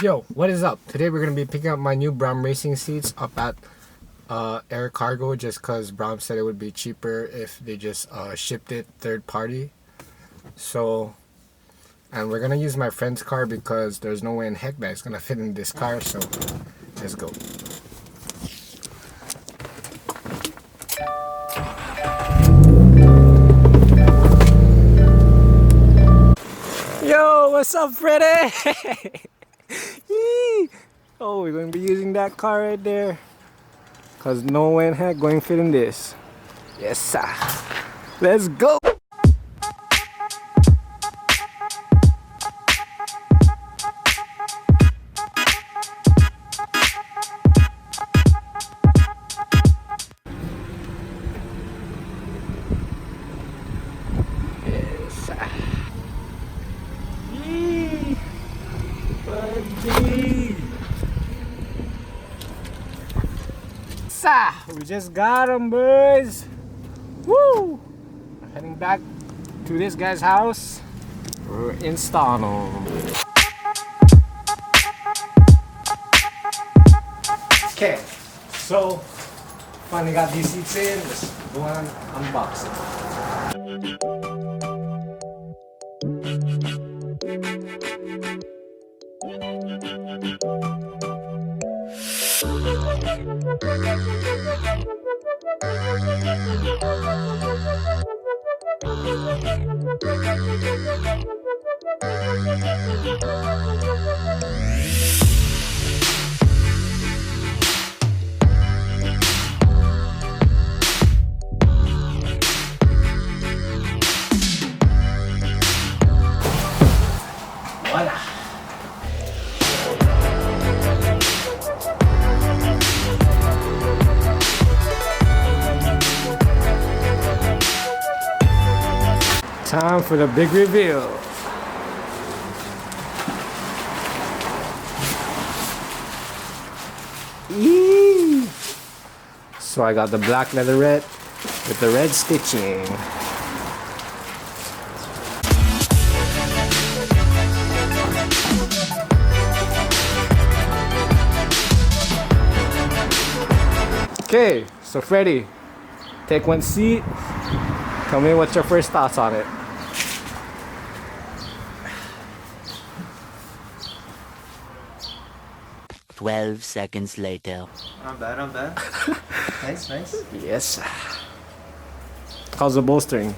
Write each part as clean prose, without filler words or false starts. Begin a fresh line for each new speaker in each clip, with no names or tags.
Yo, what is up? Today we're going to be picking up my new Braum Racing seats up at Air Cargo, just because Braum said it would be cheaper if they just shipped it third party. So, and we're going to use my friend's car because there's no way in heck that it's going to fit in this car, so let's go. Yo, what's up, Freddy? Oh, we're going to be using that car right there, because no way in heck going to fit in this. Yes, sir. Let's go. Yes, sir. Yee. Buddy. We just got them, boys. Woo! We're heading back to this guy's house. We're installing them. Okay, so finally got these seats in. Let's go on unboxing. Voila. Time for the big reveal. Yee! So I got the black leatherette with the red stitching. Okay, so Freddy, take one seat. Tell me what's your first thoughts on it.
12 seconds later.
Not bad, not bad. Nice, nice.
Yes. How's the bolstering?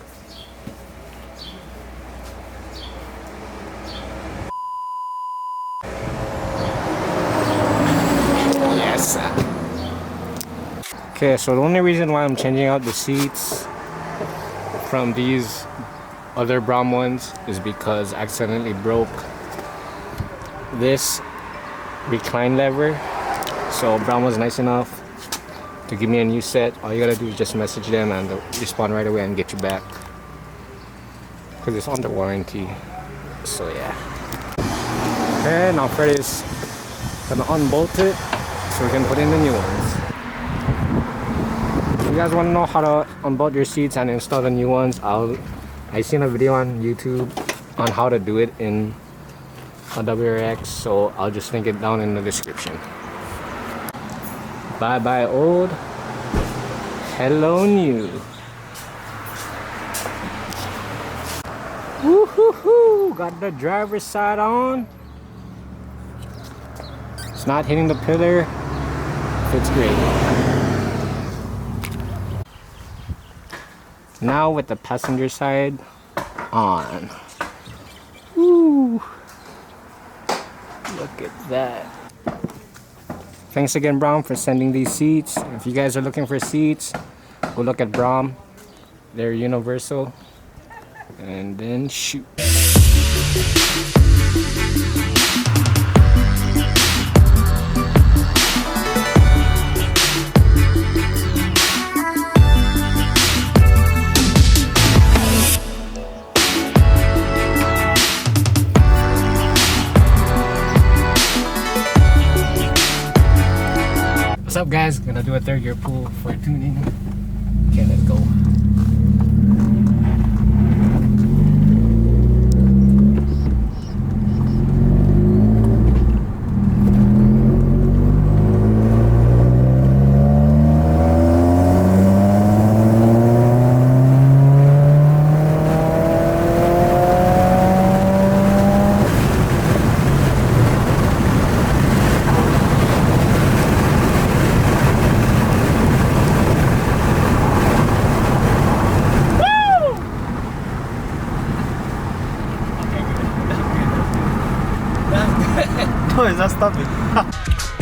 Yes. Okay, so the only reason why I'm changing out the seats from these other Braum ones is because I accidentally broke this recline lever. So Braum was nice enough to give me a new set. All you gotta do is just message them and they'll respond right away and get you back, because it's under warranty. So yeah. Okay, now Freddy's gonna unbolt it so we can put in the new ones. If you guys want to know how to unbolt your seats and install the new ones, I seen a video on YouTube on how to do it in a WRX, so I'll just link it down in the description. Bye bye old, hello new. Woo-hoo-hoo! Got the driver's side on. It's not hitting the pillar. Fits great. Now with the passenger side on. Woo! Look at that. Thanks again, Braum, for sending these seats. If you guys are looking for seats, go look at Braum. They're universal. And then shoot. What's up, guys? Gonna do a third gear pull for tuning. Okay, let's go.
No, it's not stopping.